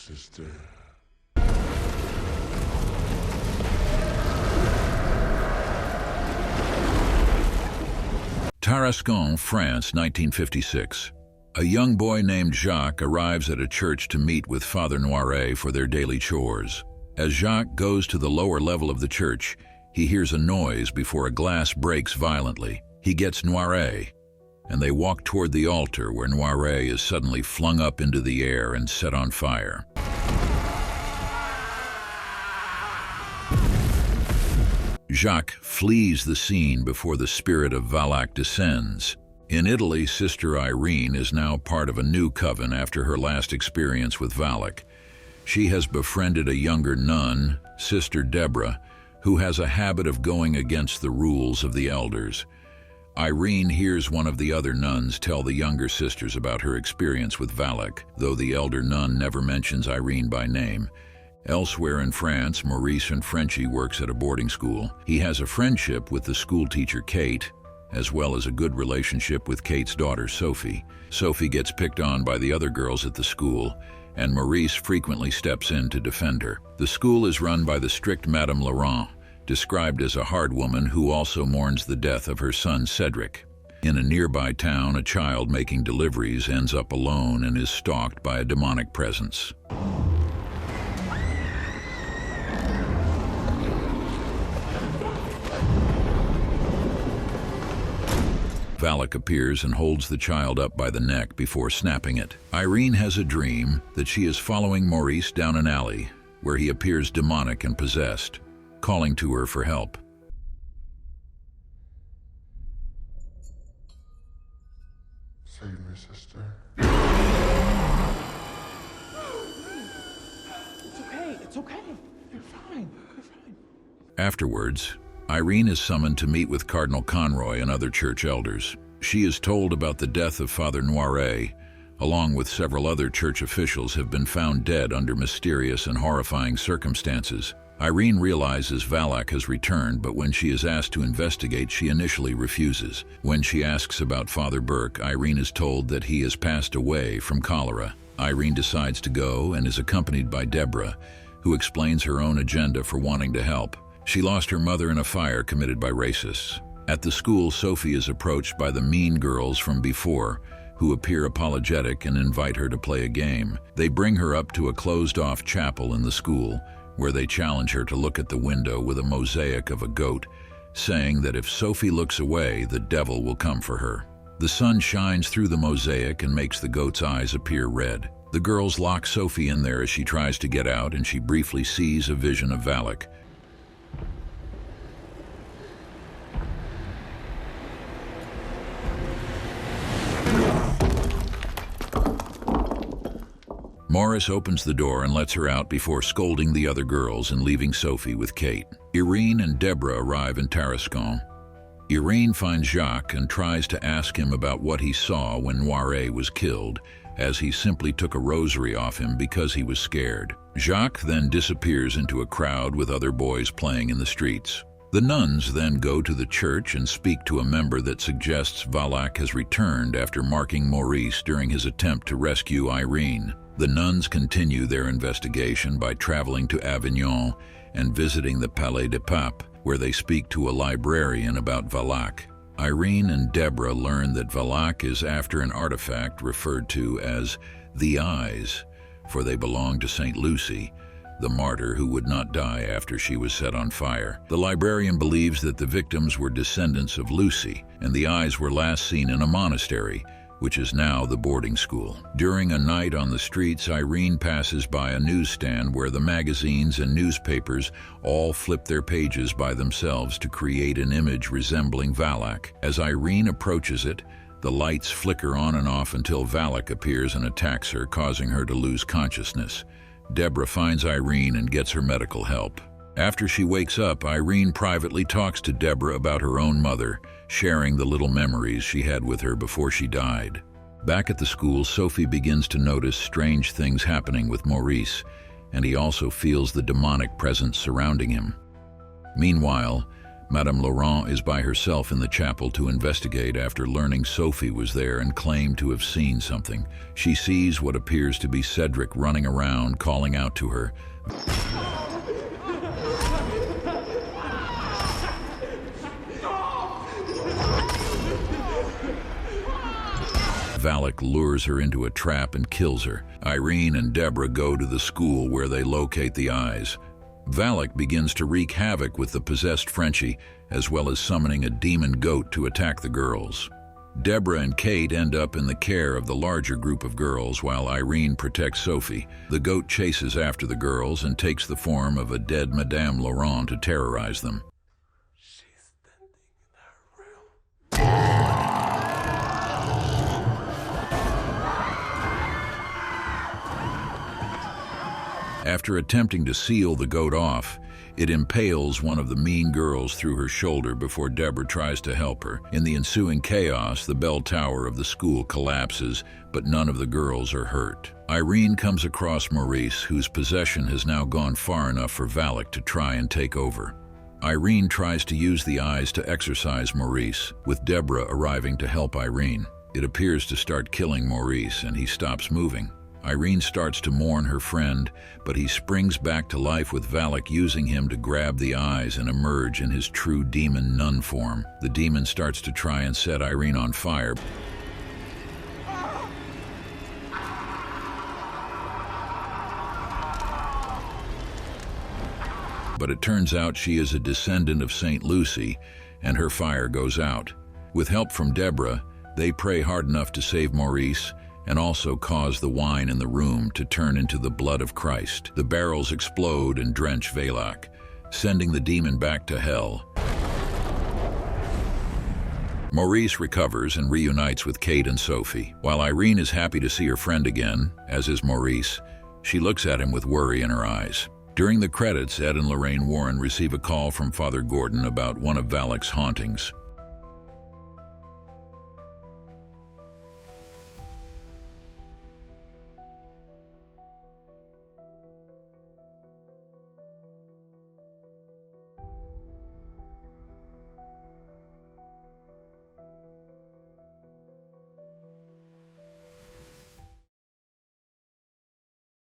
sister. Tarascon, France, 1956. A young boy named Jacques arrives at a church to meet with Father Noiret for their daily chores. As Jacques goes to the lower level of the church, he hears a noise before a glass breaks violently. He gets Noiret, and they walk toward the altar where Noiret is suddenly flung up into the air and set on fire. Jacques flees the scene before the spirit of Valac descends. In Italy, Sister Irene is now part of a new coven after her last experience with Valac. She has befriended a younger nun, Sister Deborah, who has a habit of going against the rules of the elders. Irene hears one of the other nuns tell the younger sisters about her experience with Valac, though the elder nun never mentions Irene by name. Elsewhere in France, Maurice and Frenchie works at a boarding school. He has a friendship with the school teacher Kate, as well as a good relationship with Kate's daughter Sophie. Sophie gets picked on by the other girls at the school, and Maurice frequently steps in to defend her. The school is run by the strict Madame Laurent, described as a hard woman who also mourns the death of her son Cedric. In a nearby town, a child making deliveries ends up alone and is stalked by a demonic presence. Valac appears and holds the child up by the neck before snapping it. Irene has a dream that she is following Maurice down an alley where he appears demonic and possessed, calling to her for help. Save me, sister. It's okay. You're fine. You're fine. Afterwards, Irene is summoned to meet with Cardinal Conroy and other church elders. She is told about the death of Father Noiret, along with several other church officials have been found dead under mysterious and horrifying circumstances. Irene realizes Valac has returned, but when she is asked to investigate, she initially refuses. When she asks about Father Burke, Irene is told that he has passed away from cholera. Irene decides to go and is accompanied by Deborah, who explains her own agenda for wanting to help. She lost her mother in a fire committed by racists. At the school, Sophie is approached by the mean girls from before, who appear apologetic and invite her to play a game. They bring her up to a closed-off chapel in the school, where they challenge her to look at the window with a mosaic of a goat, saying that if Sophie looks away, the devil will come for her. The sun shines through the mosaic and makes the goat's eyes appear red. The girls lock Sophie in there as she tries to get out, and she briefly sees a vision of Valac. Maurice opens the door and lets her out before scolding the other girls and leaving Sophie with Kate. Irene and Deborah arrive in Tarascon. Irene finds Jacques and tries to ask him about what he saw when Noiret was killed, as he simply took a rosary off him because he was scared. Jacques then disappears into a crowd with other boys playing in the streets. The nuns then go to the church and speak to a member that suggests Valac has returned after marking Maurice during his attempt to rescue Irene. The nuns continue their investigation by traveling to Avignon and visiting the Palais des Papes, where they speak to a librarian about Valac. Irene and Deborah learn that Valac is after an artifact referred to as the Eyes, for they belong to Saint Lucy, the martyr who would not die after she was set on fire. The librarian believes that the victims were descendants of Lucy, and the eyes were last seen in a monastery, which is now the boarding school. During a night on the streets, Irene passes by a newsstand where the magazines and newspapers all flip their pages by themselves to create an image resembling Valac. As Irene approaches it, the lights flicker on and off until Valac appears and attacks her, causing her to lose consciousness. Deborah finds Irene and gets her medical help. After she wakes up, Irene privately talks to Deborah about her own mother, sharing the little memories she had with her before she died. Back at the school, Sophie begins to notice strange things happening with Maurice, and he also feels the demonic presence surrounding him. Meanwhile, Madame Laurent is by herself in the chapel to investigate after learning Sophie was there and claimed to have seen something. She sees what appears to be Cedric running around, calling out to her. Valak lures her into a trap and kills her. Irene and Deborah go to the school where they locate the eyes. Valak begins to wreak havoc with the possessed Frenchie, as well as summoning a demon goat to attack the girls. Deborah and Kate end up in the care of the larger group of girls while Irene protects Sophie. The goat chases after the girls and takes the form of a dead Madame Laurent to terrorize them. She's standing in her room. After attempting to seal the goat off, it impales one of the mean girls through her shoulder before Deborah tries to help her. In the ensuing chaos, the bell tower of the school collapses, but none of the girls are hurt. Irene comes across Maurice, whose possession has now gone far enough for Valak to try and take over. Irene tries to use the eyes to exorcise Maurice, with Deborah arriving to help Irene. It appears to start killing Maurice, and he stops moving. Irene starts to mourn her friend, but he springs back to life with Valak using him to grab the eyes and emerge in his true demon nun form. The demon starts to try and set Irene on fire. But it turns out she is a descendant of Saint Lucy, and her fire goes out. With help from Deborah, they pray hard enough to save Maurice, and also cause the wine in the room to turn into the blood of Christ. The barrels explode and drench Valac, sending the demon back to hell. Maurice recovers and reunites with Kate and Sophie. While Irene is happy to see her friend again, as is Maurice, she looks at him with worry in her eyes. During the credits, Ed and Lorraine Warren receive a call from Father Gordon about one of Valak's hauntings.